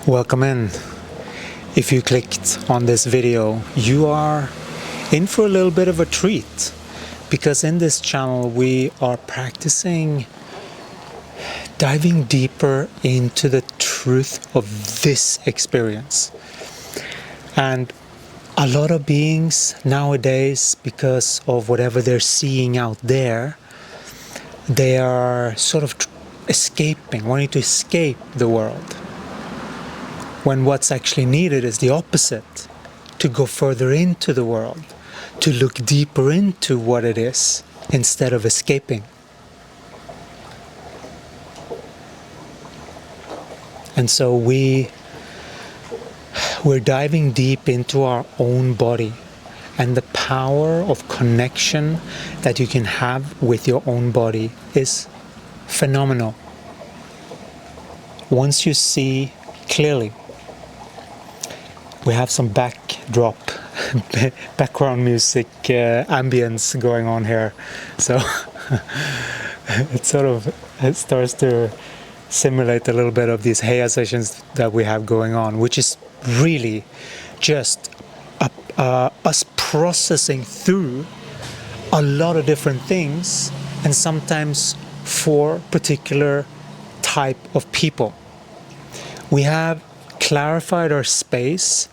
Welcome in. If you clicked on this video, you are in for a little bit of a treat, because in this channel we are practicing diving deeper into the truth of this experience. And a lot of beings nowadays, because of whatever they're seeing out there, they are sort of escaping, wanting to escape the world, when what's actually needed is the opposite: to go further into the world, to look deeper into what it is instead of escaping. And so we're diving deep into our own body and the power of connection that you can have with your own body is phenomenal. Once you see clearly. We have some background music, ambience going on here, so it starts to simulate a little bit of these Heya sessions that we have going on, which is really just us processing through a lot of different things, and sometimes for particular type of people. We have clarified our space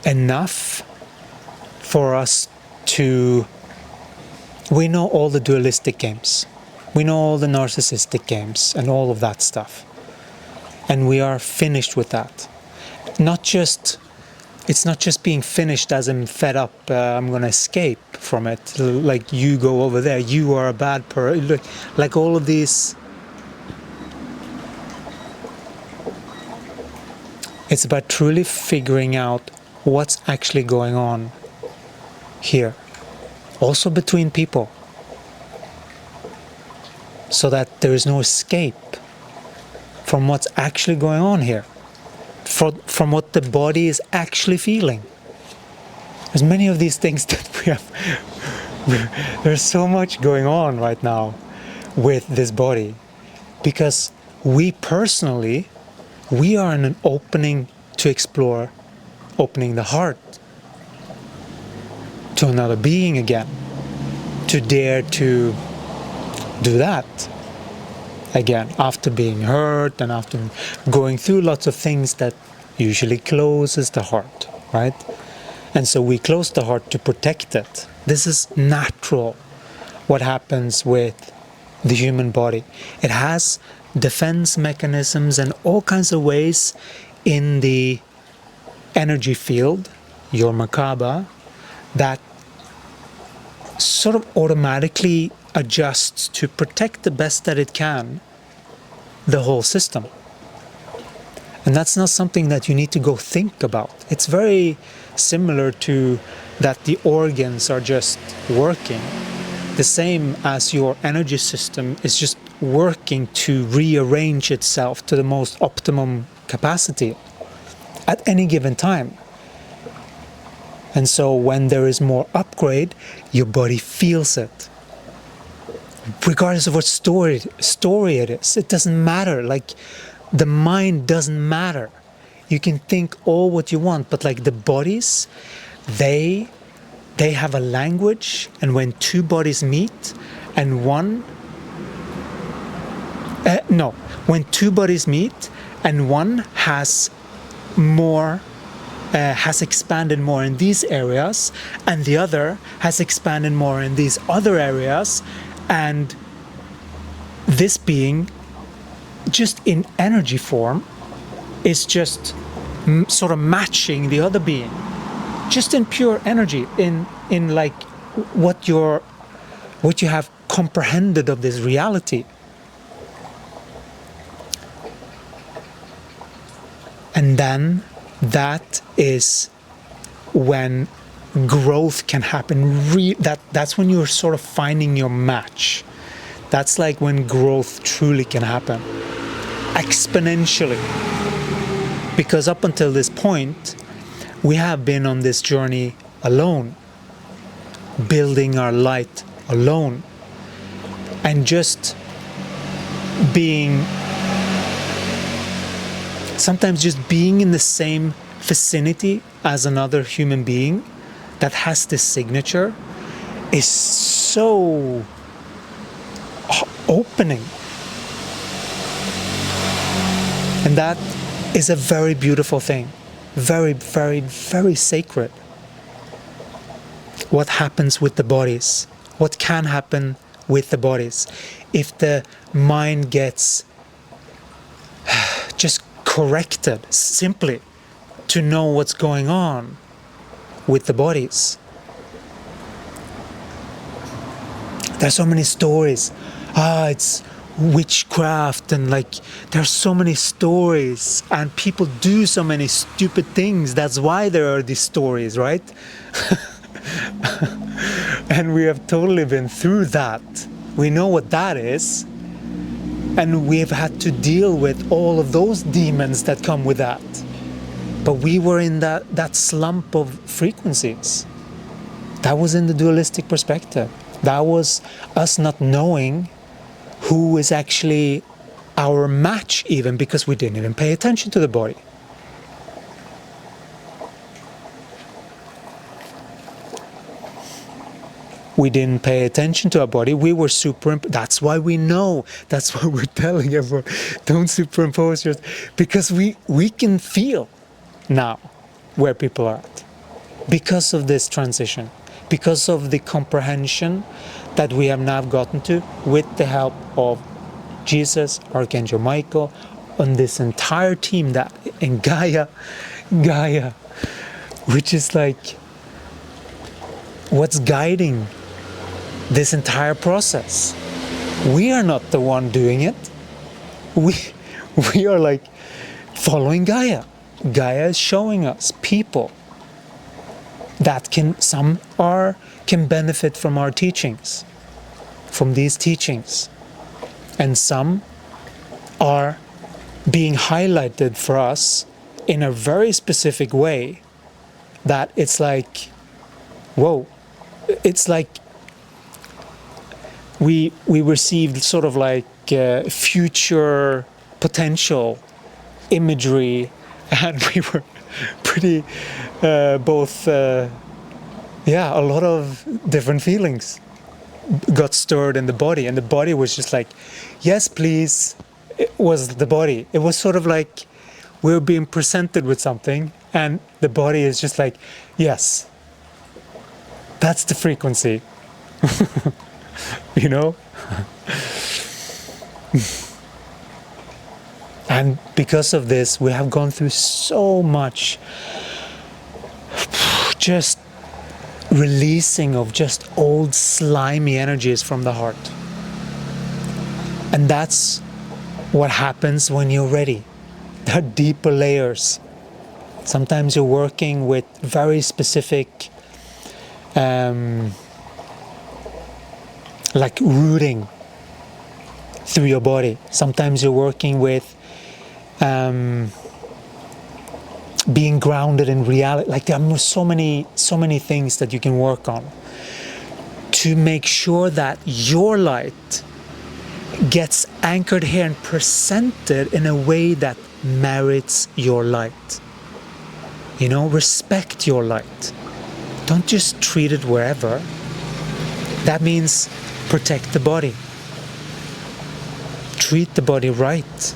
enough for us to... We know all the dualistic games. We know all the narcissistic games and all of that stuff. And we are finished with that. It's not just being finished as I'm fed up, I'm going to escape from it. Like, you go over there, you are a bad person. Like all of these... It's about truly figuring out what's actually going on here, also between people, so that there is no escape from what's actually going on here, from what the body is actually feeling. There's many of these things that we have. There's so much going on right now with this body, because we personally, we are in an opening to explore, opening the heart to another being again, to dare to do that again after being hurt and after going through lots of things that usually closes the heart, right? And so we close the heart to protect it. This is natural, what happens with the human body. It has defense mechanisms and all kinds of ways in the energy field, your Merkaba, that sort of automatically adjusts to protect the best that it can the whole system. And that's not something that you need to go think about. It's very similar to that the organs are just working, the same as your energy system is just working to rearrange itself to the most optimum capacity at any given time. And so when there is more upgrade, your body feels it. Regardless of what story it is, it doesn't matter. Like, the mind doesn't matter. You can think all what you want, but like the bodies, they have a language, and when two bodies meet and when two bodies meet and one has more, has expanded more in these areas, and the other has expanded more in these other areas, and this being just in energy form is just sort of matching the other being, just in pure energy, in like what you have comprehended of this reality. And then that is when growth can happen. That's when you're sort of finding your match. That's like when growth truly can happen exponentially. Because up until this point, we have been on this journey alone, building our light alone, and just being Sometimes just being in the same vicinity as another human being that has this signature is so opening. And that is a very beautiful thing. Very, very, very sacred. What happens with the bodies? What can happen with the bodies if the mind gets just corrected simply to know what's going on with the bodies? There's so many stories. It's witchcraft, and like there's so many stories, and people do so many stupid things. That's why there are these stories, right? And we have totally been through that. We know what that is, and we've had to deal with all of those demons that come with that. But we were in that slump of frequencies. That was in the dualistic perspective. That was us not knowing who is actually our match, even because we didn't even pay attention to the body. We didn't pay attention to our body. We were that's why we know. That's why we're telling everyone, don't superimpose yours. Because we can feel now where people are at. Because of this transition. Because of the comprehension that we have now gotten to with the help of Jesus, Archangel Michael, on this entire team that in Gaia, which is like what's guiding this entire process. We are not the one doing it. We are like following Gaia. Gaia is showing us people that can benefit from our teachings, from these teachings. And some are being highlighted for us in a very specific way that it's like, whoa, it's like we received sort of like future potential imagery, and we were pretty a lot of different feelings got stirred in the body, and the body was just like, yes please. It was the body. It was sort of like we were being presented with something, and the body is just like, yes, that's the frequency. You know? And because of this, we have gone through so much just releasing of just old slimy energies from the heart. And that's what happens when you're ready. There are deeper layers. Sometimes you're working with very specific like rooting through your body. Sometimes you're working with being grounded in reality. Like there are so many things that you can work on to make sure that your light gets anchored here and presented in a way that merits your light. You know, respect your light. Don't just treat it wherever. That means protect the body. Treat the body right.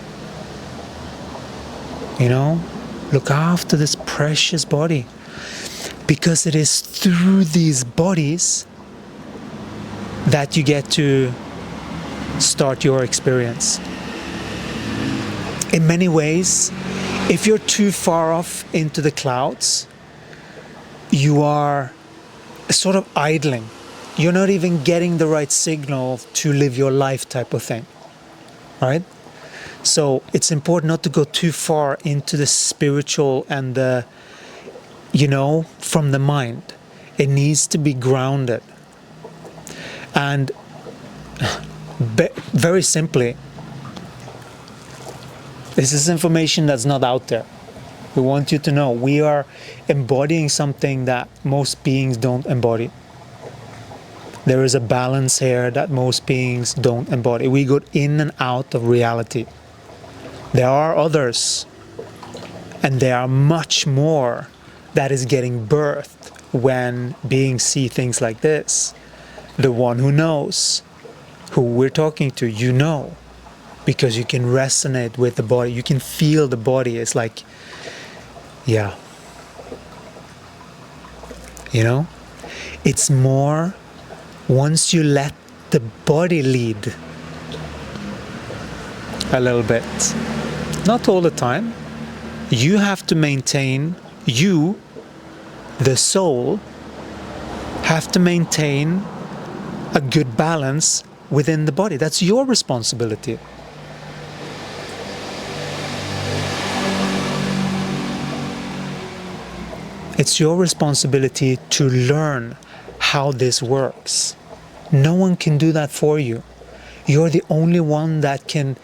You know, look after this precious body, because it is through these bodies that you get to start your experience. In many ways, if you're too far off into the clouds, you are sort of idling. You're not even getting the right signal to live your life, type of thing, right? So it's important not to go too far into the spiritual and the, from the mind. It needs to be grounded. And very simply, this is information that's not out there. We want you to know we are embodying something that most beings don't embody. There is a balance here that most beings don't embody. We go in and out of reality. There are others And there are much more that is getting birthed when beings see things like this. The one who knows, who we're talking to, you know, because you can resonate with the body. You can feel the body. It's like, yeah. You know? It's more, once you let the body lead a little bit, not all the time, you have to maintain, you, the soul, have to maintain a good balance within the body. That's your responsibility. It's your responsibility to learn how this works. No one can do that for you. You're the only one that can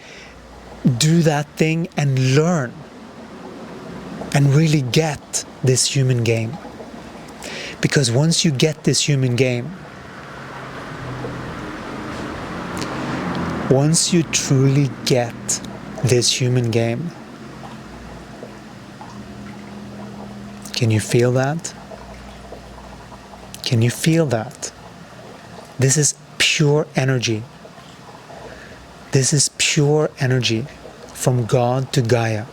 do that thing and learn and really get this human game. Because once you get this human game, once you truly get this human game, can you feel that? Can you feel that? This is pure energy. This is pure energy from God to Gaia.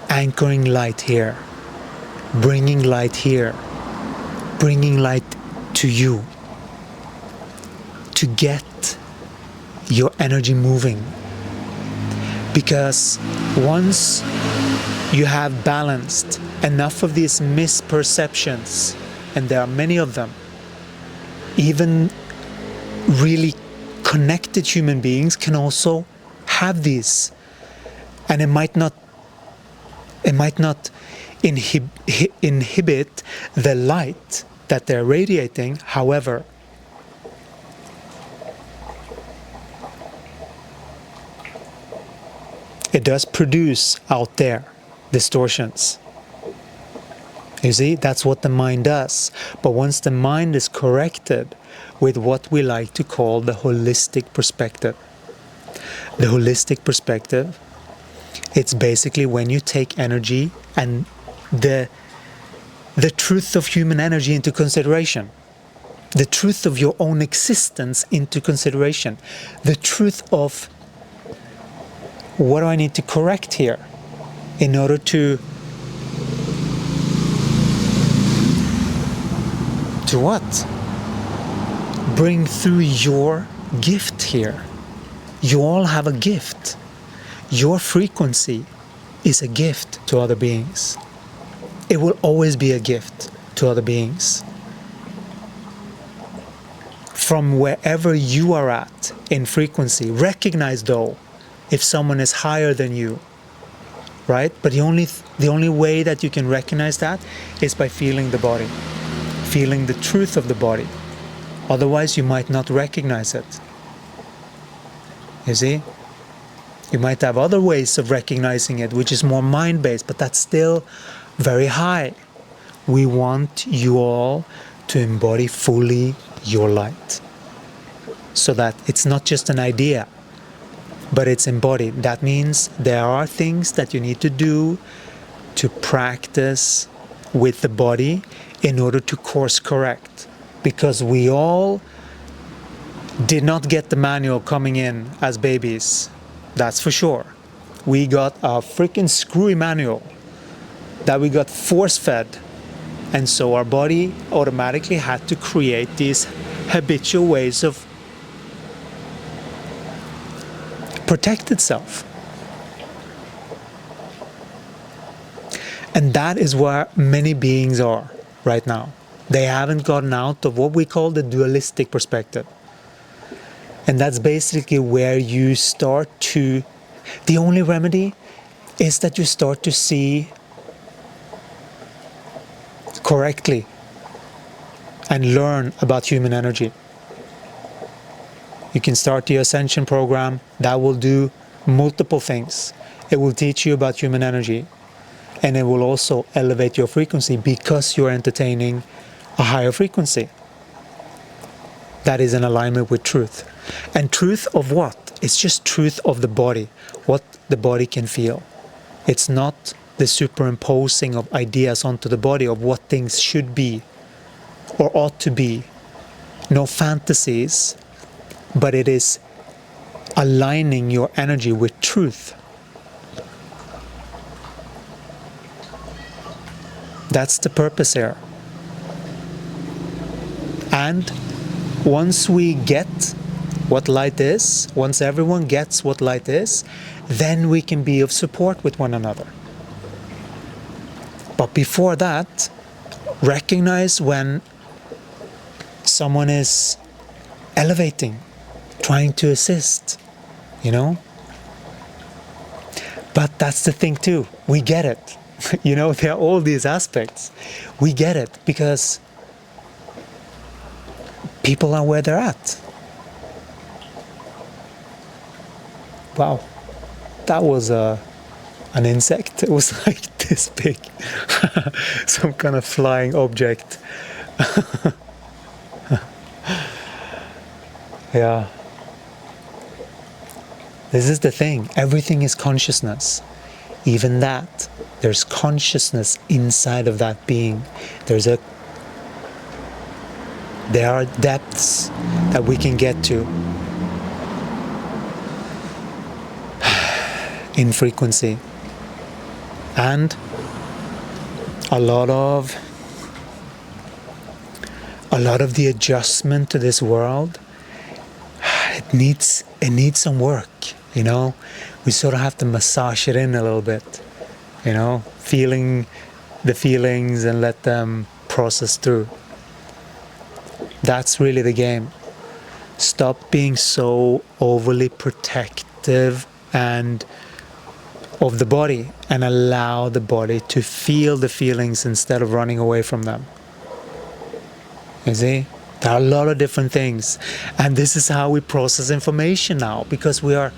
Anchoring light here, bringing light here, bringing light to you, to get your energy moving. Because once you have balanced enough of these misperceptions, and there are many of them, even really connected human beings can also have these, and it might not inhibit the light that they're radiating. However, it does produce out there distortions. You see, that's what the mind does. But once the mind is corrected with what we like to call the holistic perspective. The holistic perspective, it's basically when you take energy and the truth of human energy into consideration. The truth of your own existence into consideration. The truth of what do I need to correct here in order to what? Bring through your gift here. You all have a gift. Your frequency is a gift to other beings. It will always be a gift to other beings. From wherever you are at in frequency, recognize though if someone is higher than you, right? But the only way that you can recognize that is by feeling the body, feeling the truth of the body. Otherwise, you might not recognize it. You see? You might have other ways of recognizing it, which is more mind-based, but that's still very high. We want you all to embody fully your light, so that it's not just an idea, but it's embodied. That means there are things that you need to do to practice with the body in order to course correct. Because we all did not get the manual coming in as babies. That's for sure. We got a freaking screwy manual that we got force-fed. And so our body automatically had to create these habitual ways of protect itself. And that is where many beings are right now. They haven't gotten out of what we call the dualistic perspective. And that's basically where you start to, the only remedy is that you start to see correctly and learn about human energy. You can start the Ascension program. That will do multiple things. It will teach you about human energy, and it will also elevate your frequency because you're entertaining a higher frequency that is in alignment with truth. And truth of what? It's just truth of the body, what the body can feel. It's not the superimposing of ideas onto the body of what things should be or ought to be. No fantasies, but it is aligning your energy with truth. That's the purpose here. And once we get what light is, once everyone gets what light is, then we can be of support with one another. But before that, recognize when someone is elevating, trying to assist, you know? But that's the thing too, we get it. You know, there are all these aspects. We get it because people are where they're at. Wow, that was an insect. It was like this big, some kind of flying object. Yeah. This is the thing. Everything is consciousness. Even that, there's consciousness inside of that being. There are depths that we can get to in frequency. And a lot of the adjustment to this world, it needs some work, you know. We sort of have to massage it in a little bit, you know, feeling the feelings and let them process through. That's really the game. Stop being so overly protective and of the body and allow the body to feel the feelings instead of running away from them. You see? There are a lot of different things, and this is how we process information now, because there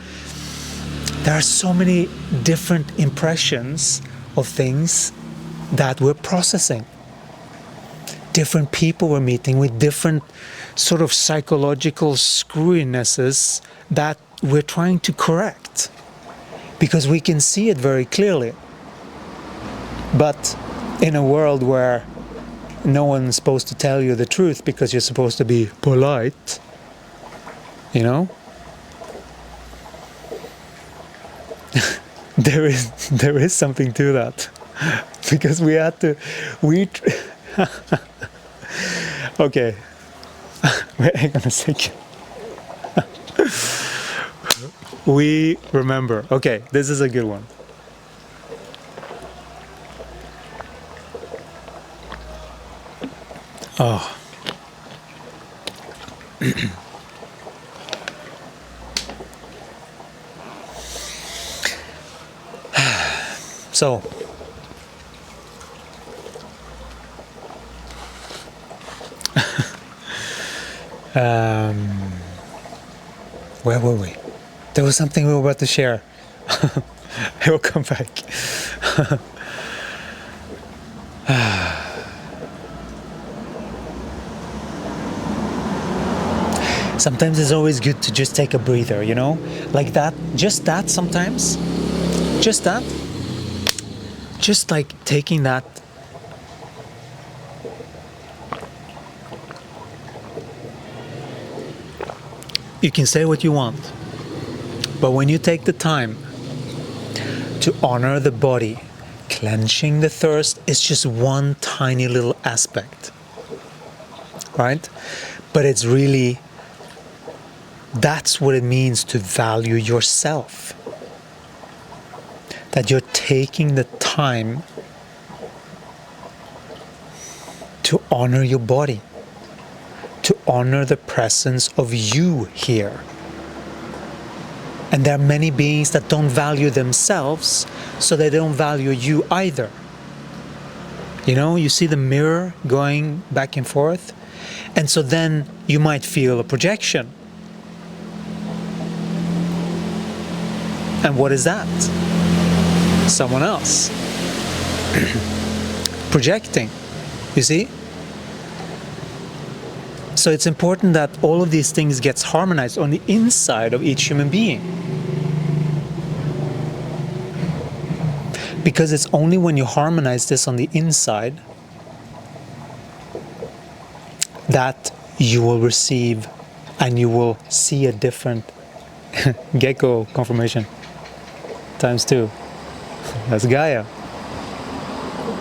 are so many different impressions of things that we're processing. Different people we're meeting with different sort of psychological screwinesses that we're trying to correct, because we can see it very clearly. But in a world where no one's supposed to tell you the truth because you're supposed to be polite, you know? There is something to that. Because okay. Wait, hang on a second. We remember. Okay, this is a good one. Oh. So, where were we? There was something we were about to share. I will come back. Sometimes it's always good to just take a breather, you know? Like that, just that sometimes. Just that. Just like taking that. You can say what you want, but when you take the time to honor the body, clenching the thirst is just one tiny little aspect, right? But it's really, that's what it means to value yourself. That you're taking the time to honor your body, to honor the presence of you here. And there are many beings that don't value themselves, so they don't value you either. You know, you see the mirror going back and forth, and so then you might feel a projection. And what is that? Someone else projecting, you see? So it's important that all of these things gets harmonized on the inside of each human being. Because it's only when you harmonize this on the inside that you will receive and you will see a different gecko confirmation times 2. That's Gaia.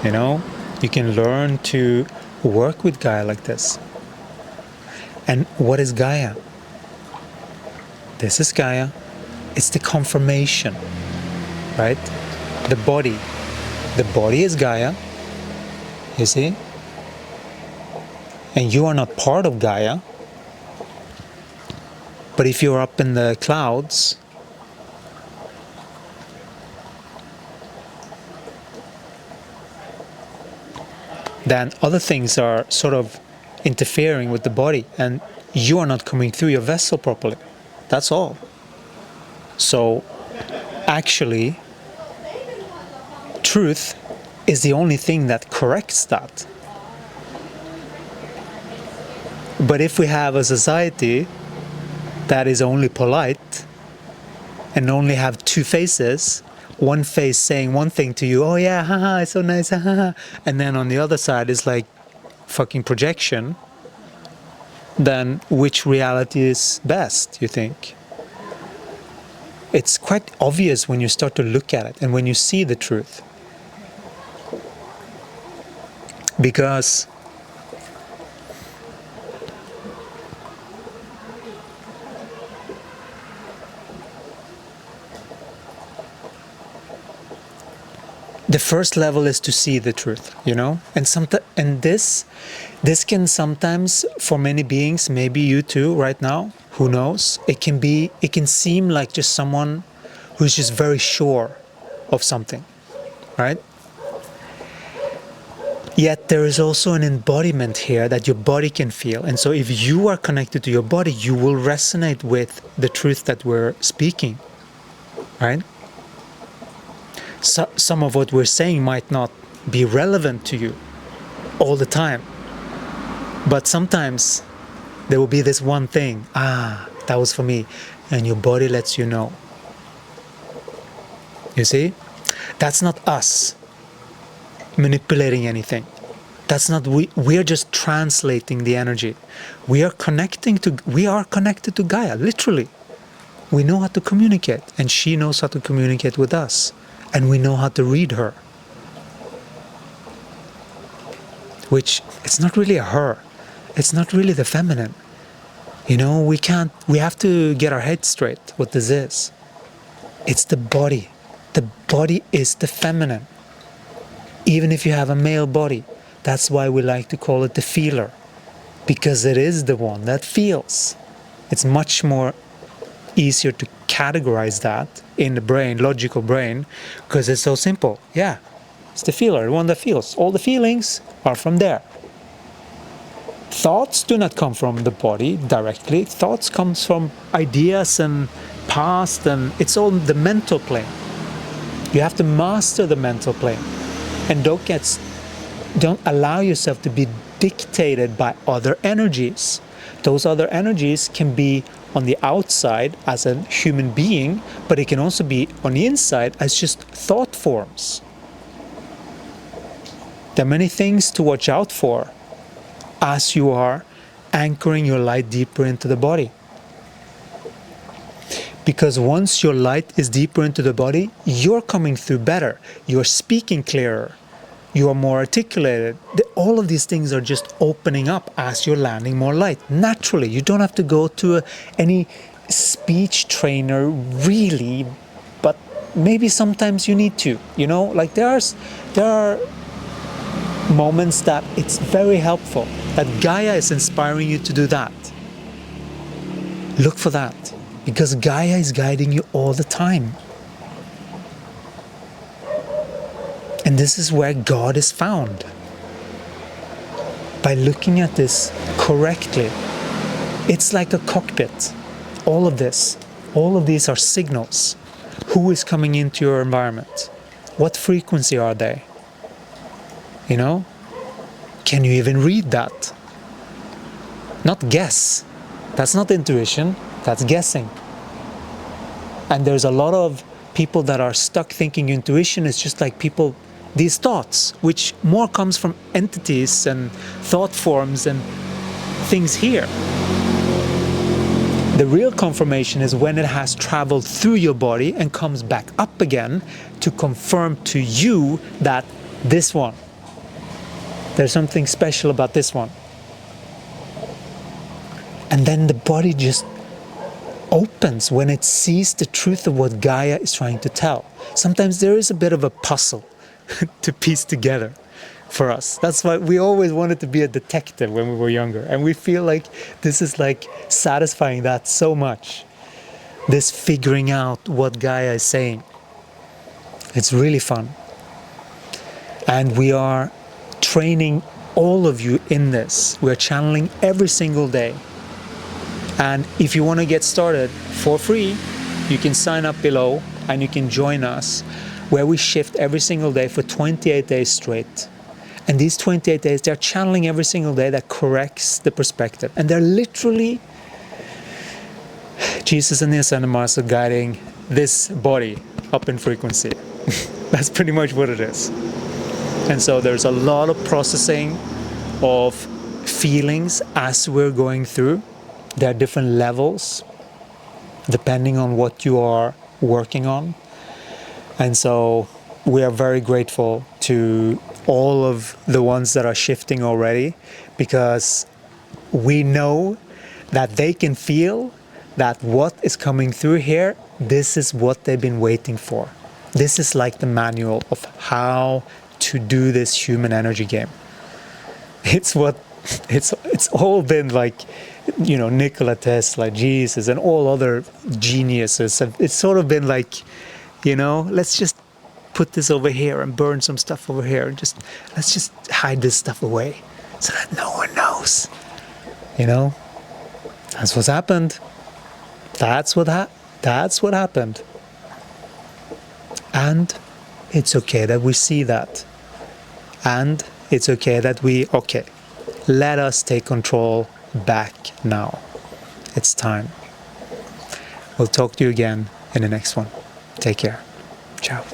You know, you can learn to work with Gaia like this. And what is Gaia? This is Gaia. It's the confirmation, right? The body. The body is Gaia, you see? And you are not part of Gaia. But if you're up in the clouds, then other things are sort of interfering with the body and you are not coming through your vessel properly. That's all. So actually, truth is the only thing that corrects that. But if we have a society that is only polite and only have two faces, one face saying one thing to you, oh yeah, haha, it's so nice, haha, and then on the other side is like fucking projection, then which reality is best, you think? It's quite obvious when you start to look at it and when you see the truth. Because the first level is to see the truth, you know? And this can sometimes, for many beings, maybe you too right now, who knows, it can seem like just someone who's just very sure of something, right? Yet there is also an embodiment here that your body can feel. And so if you are connected to your body, you will resonate with the truth that we're speaking, right? So, some of what we're saying might not be relevant to you all the time. But sometimes there will be this one thing, that was for me. And your body lets you know. You see? That's not us manipulating anything. That's not we are just translating the energy. We are connected to Gaia, literally. We know how to communicate, and she knows how to communicate with us. And we know how to read her. Which, it's not really a her. It's not really the feminine. You know, we have to get our head straight what this is. It's the body. The body is the feminine. Even if you have a male body, that's why we like to call it the feeler. Because it is the one that feels. It's much more easier to categorize that in the brain, logical brain, because it's so simple. Yeah, it's the feeler, the one that feels. All the feelings are from there. Thoughts do not come from the body directly. Thoughts comes from ideas and past, and it's all the mental plane. You have to master the mental plane, and don't allow yourself to be dictated by other energies. Those other energies can be on the outside as a human being, but it can also be on the inside as just thought forms. There are many things to watch out for as you are anchoring your light deeper into the body. Because once your light is deeper into the body, you're coming through better, you're speaking clearer, you are more articulated. All of these things are just opening up as you're landing more light. Naturally, you don't have to go to any speech trainer really, but maybe sometimes you need to, you know? Like there are moments that it's very helpful, that Gaia is inspiring you to do that. Look for that, because Gaia is guiding you all the time. And this is where God is found. By looking at this correctly. It's like a cockpit. All of these are signals. Who is coming into your environment? What frequency are they? You know? Can you even read that? Not guess. That's not intuition. That's guessing. And there's a lot of people that are stuck thinking intuition is just like people, these thoughts, which more comes from entities and thought forms and things here. The real confirmation is when it has traveled through your body and comes back up again to confirm to you that this one, there's something special about this one. And then the body just opens when it sees the truth of what Gaia is trying to tell. Sometimes there is a bit of a puzzle to piece together for us. That's why we always wanted to be a detective when we were younger. And we feel like this is like satisfying that so much. This figuring out what Gaia is saying. It's really fun. And we are training all of you in this. We're channeling every single day. And if you want to get started for free, you can sign up below and you can join us, where we shift every single day for 28 days straight. And these 28 days, they're channeling every single day that corrects the perspective. And they're literally Jesus and the Ascended Master guiding this body up in frequency. That's pretty much what it is. And so there's a lot of processing of feelings as we're going through. There are different levels depending on what you are working on. And so we are very grateful to all of the ones that are shifting already, because we know that they can feel that what is coming through here, this is what they've been waiting for. This is like the manual of how to do this human energy game. It's all been like, you know, Nikola Tesla, Jesus, and all other geniuses. It's sort of been like, you know, let's just put this over here and burn some stuff over here, and let's just hide this stuff away so that no one knows. You know, that's what's happened. That's what happened. And it's okay that we see that. And it's okay that let us take control back now. It's time. We'll talk to you again in the next one. Take care. Ciao.